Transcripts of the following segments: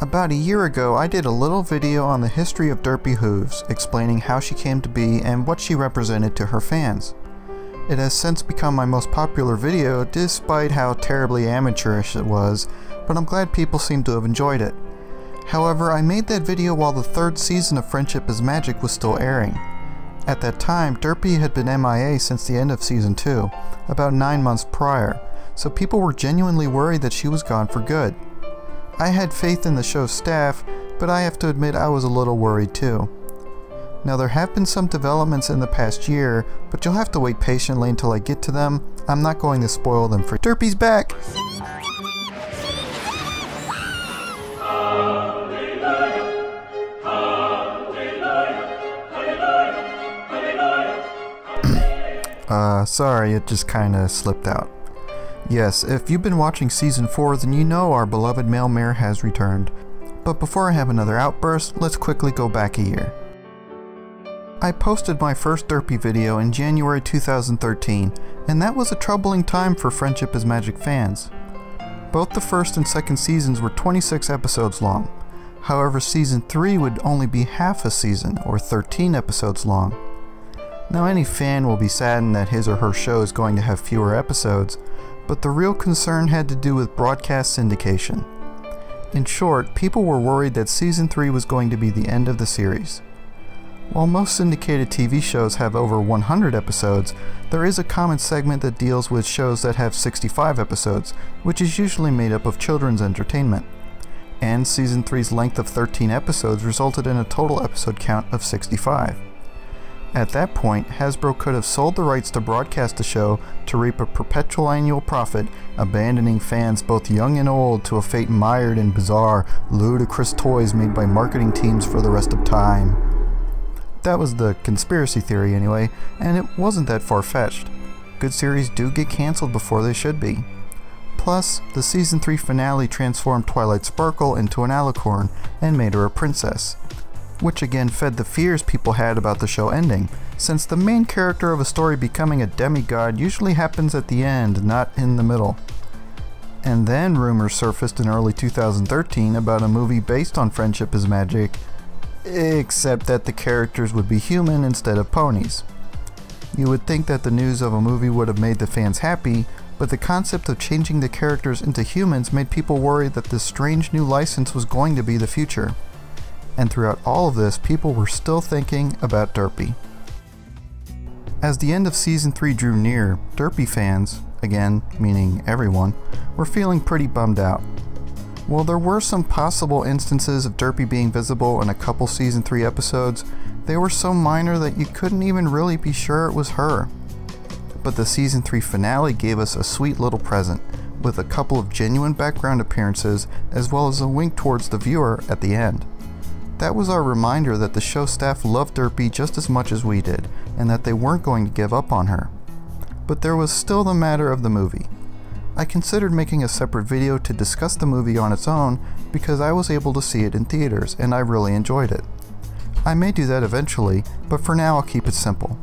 About a year ago, I did a little video on the history of Derpy Hooves, explaining how she came to be and what she represented to her fans. It has since become my most popular video, despite how terribly amateurish it was, but I'm glad people seem to have enjoyed it. However, I made that video while the third season of Friendship is Magic was still airing. At that time, Derpy had been MIA since the end of season 2, about 9 months prior, so people were genuinely worried that she was gone for good. I had faith in the show's staff, but I have to admit I was a little worried too. Now there have been some developments in the past year, but you'll have to wait patiently until I get to them. I'm not going to spoil them for Derpy's back! Sorry, it just kinda slipped out. Yes, if you've been watching season 4, then you know our beloved male mare has returned. But before I have another outburst, let's quickly go back a year. I posted my first Derpy video in January 2013, and that was a troubling time for Friendship is Magic fans. Both the first and second seasons were 26 episodes long. However, season 3 would only be half a season, or 13 episodes long. Now any fan will be saddened that his or her show is going to have fewer episodes, but the real concern had to do with broadcast syndication. In short, people were worried that season 3 was going to be the end of the series. While most syndicated TV shows have over 100 episodes, there is a common segment that deals with shows that have 65 episodes, which is usually made up of children's entertainment. And season 3's length of 13 episodes resulted in a total episode count of 65. At that point, Hasbro could have sold the rights to broadcast the show to reap a perpetual annual profit, abandoning fans both young and old to a fate mired in bizarre, ludicrous toys made by marketing teams for the rest of time. That was the conspiracy theory anyway, and it wasn't that far-fetched. Good series do get cancelled before they should be. Plus, the season 3 finale transformed Twilight Sparkle into an alicorn and made her a princess, which again fed the fears people had about the show ending, since the main character of a story becoming a demigod usually happens at the end, not in the middle. And then rumors surfaced in early 2013 about a movie based on Friendship is Magic, except that the characters would be human instead of ponies. You would think that the news of a movie would have made the fans happy, but the concept of changing the characters into humans made people worry that this strange new license was going to be the future. And throughout all of this, people were still thinking about Derpy. As the end of season 3 drew near, Derpy fans, again meaning everyone, were feeling pretty bummed out. While there were some possible instances of Derpy being visible in a couple season 3 episodes, they were so minor that you couldn't even really be sure it was her. But the season 3 finale gave us a sweet little present, with a couple of genuine background appearances as well as a wink towards the viewer at the end. That was our reminder that the show staff loved Derpy just as much as we did, and that they weren't going to give up on her. But there was still the matter of the movie. I considered making a separate video to discuss the movie on its own because I was able to see it in theaters and I really enjoyed it. I may do that eventually, but for now I'll keep it simple.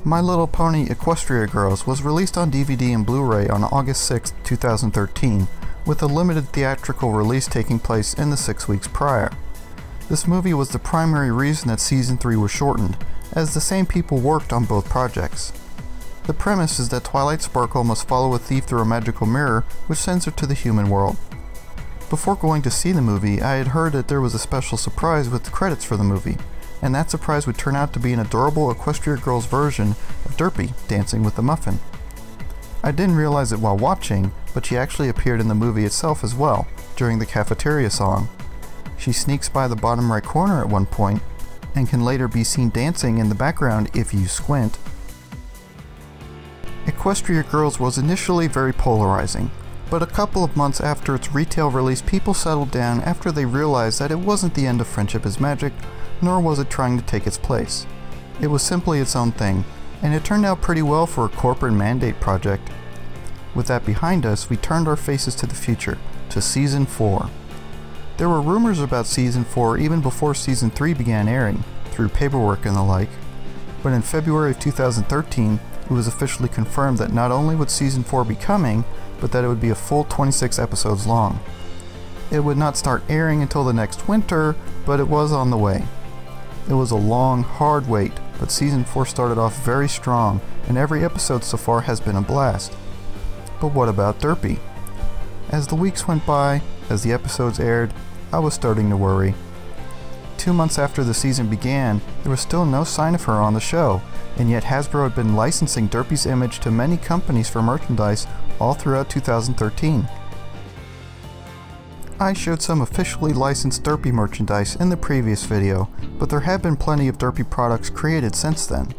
My Little Pony Equestria Girls was released on DVD and Blu-ray on August 6, 2013, with a limited theatrical release taking place in the 6 weeks prior. This movie was the primary reason that season 3 was shortened, as the same people worked on both projects. The premise is that Twilight Sparkle must follow a thief through a magical mirror which sends her to the human world. Before going to see the movie, I had heard that there was a special surprise with the credits for the movie, and that surprise would turn out to be an adorable Equestria Girls version of Derpy dancing with the muffin. I didn't realize it while watching, but she actually appeared in the movie itself as well, during the cafeteria song. She sneaks by the bottom right corner at one point, and can later be seen dancing in the background if you squint. Equestria Girls was initially very polarizing, but a couple of months after its retail release, people settled down after they realized that it wasn't the end of Friendship is Magic, nor was it trying to take its place. It was simply its own thing, and it turned out pretty well for a corporate mandate project. With that behind us, we turned our faces to the future, to Season 4. There were rumors about Season 4 even before Season 3 began airing, through paperwork and the like, but in February of 2013, it was officially confirmed that not only would Season 4 be coming, but that it would be a full 26 episodes long. It would not start airing until the next winter, but it was on the way. It was a long, hard wait, but Season 4 started off very strong, and every episode so far has been a blast. But what about Derpy? As the weeks went by, as the episodes aired, I was starting to worry. 2 months after the season began, there was still no sign of her on the show, and yet Hasbro had been licensing Derpy's image to many companies for merchandise all throughout 2013. I showed some officially licensed Derpy merchandise in the previous video, but there have been plenty of Derpy products created since then.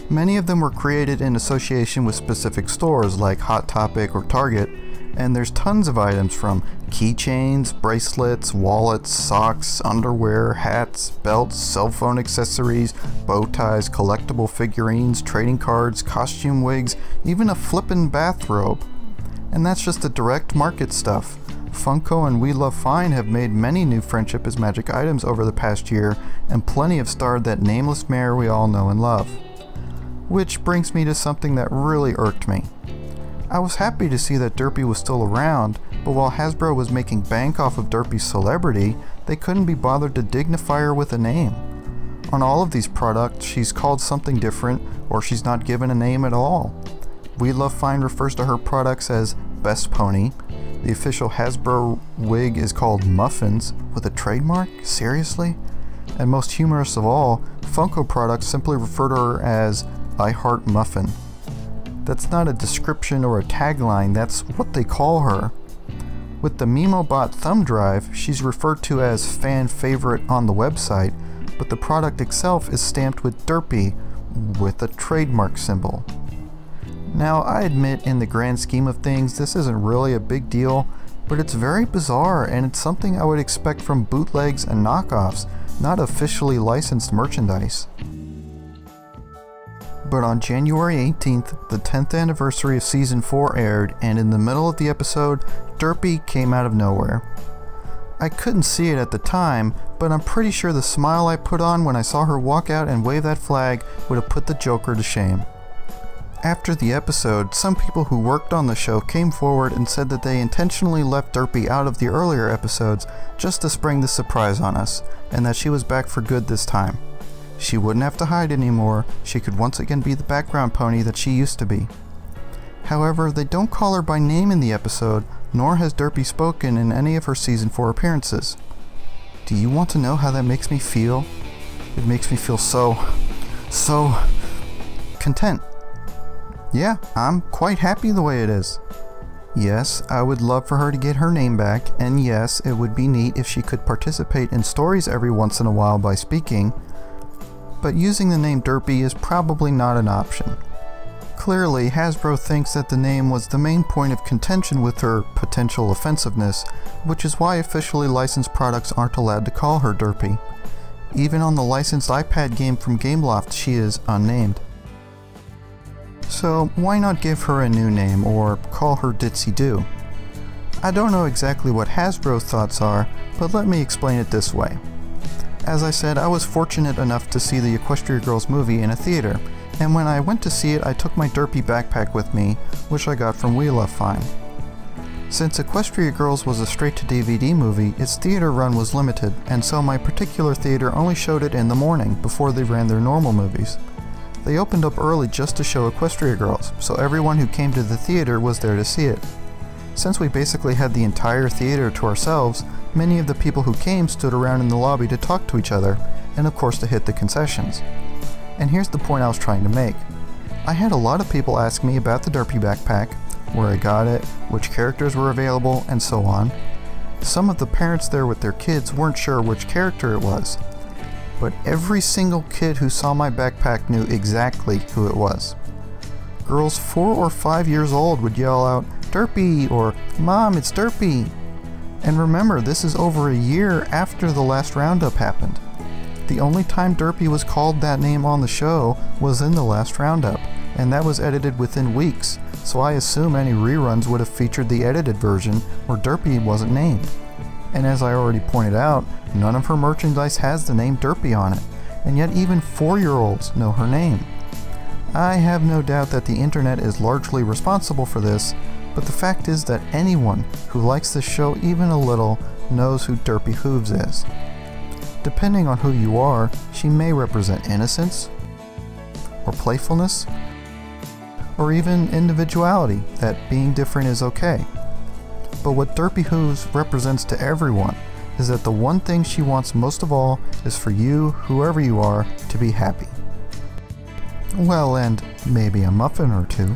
Many of them were created in association with specific stores like Hot Topic or Target, and there's tons of items from keychains, bracelets, wallets, socks, underwear, hats, belts, cell phone accessories, bow ties, collectible figurines, trading cards, costume wigs, even a flippin' bathrobe. And that's just the direct market stuff. Funko and We Love Fine have made many new Friendship is Magic items over the past year, and plenty have starred that nameless mare we all know and love. Which brings me to something that really irked me. I was happy to see that Derpy was still around, but while Hasbro was making bank off of Derpy's celebrity, they couldn't be bothered to dignify her with a name. On all of these products, she's called something different, or she's not given a name at all. We Love Fine refers to her products as Best Pony. The official Hasbro wig is called Muffins, with a trademark? Seriously? And most humorous of all, Funko products simply refer to her as I Heart Muffin. That's not a description or a tagline, that's what they call her. With the MemoBot thumb drive, she's referred to as fan favorite on the website, but the product itself is stamped with Derpy with a trademark symbol. Now, I admit in the grand scheme of things this isn't really a big deal, but it's very bizarre and it's something I would expect from bootlegs and knockoffs, not officially licensed merchandise. But on January 18th, the 10th anniversary of Season 4 aired, and in the middle of the episode, Derpy came out of nowhere. I couldn't see it at the time, but I'm pretty sure the smile I put on when I saw her walk out and wave that flag would have put the Joker to shame. After the episode, some people who worked on the show came forward and said that they intentionally left Derpy out of the earlier episodes just to spring the surprise on us, and that she was back for good this time. She wouldn't have to hide anymore, she could once again be the background pony that she used to be. However, they don't call her by name in the episode, nor has Derpy spoken in any of her Season 4 appearances. Do you want to know how that makes me feel? It makes me feel so content. Yeah, I'm quite happy the way it is. Yes, I would love for her to get her name back, and yes, it would be neat if she could participate in stories every once in a while by speaking, but using the name Derpy is probably not an option. Clearly, Hasbro thinks that the name was the main point of contention with her potential offensiveness, which is why officially licensed products aren't allowed to call her Derpy. Even on the licensed iPad game from Gameloft, she is unnamed. So why not give her a new name, or call her Ditsy Doo? I don't know exactly what Hasbro's thoughts are, but let me explain it this way. As I said, I was fortunate enough to see the Equestria Girls movie in a theater, and when I went to see it I took my Derpy backpack with me, which I got from We Love Fine. Since Equestria Girls was a straight-to-DVD movie, its theater run was limited, and so my particular theater only showed it in the morning, before they ran their normal movies. They opened up early just to show Equestria Girls, so everyone who came to the theater was there to see it. Since we basically had the entire theater to ourselves, many of the people who came stood around in the lobby to talk to each other, and of course to hit the concessions. And here's the point I was trying to make. I had a lot of people ask me about the Derpy backpack, where I got it, which characters were available, and so on. Some of the parents there with their kids weren't sure which character it was, but every single kid who saw my backpack knew exactly who it was. Girls 4 or 5 years old would yell out, "Derpy!" or "Mom, it's Derpy!" And remember, this is over a year after the last roundup happened. The only time Derpy was called that name on the show was in the last roundup, and that was edited within weeks, so I assume any reruns would have featured the edited version where Derpy wasn't named. And as I already pointed out, none of her merchandise has the name Derpy on it, and yet even 4-year-olds know her name. I have no doubt that the internet is largely responsible for this, but the fact is that anyone who likes this show even a little knows who Derpy Hooves is. Depending on who you are, she may represent innocence, or playfulness, or even individuality, that being different is okay. But what Derpy Hooves represents to everyone is that the one thing she wants most of all is for you, whoever you are, to be happy. Well, and maybe a muffin or two.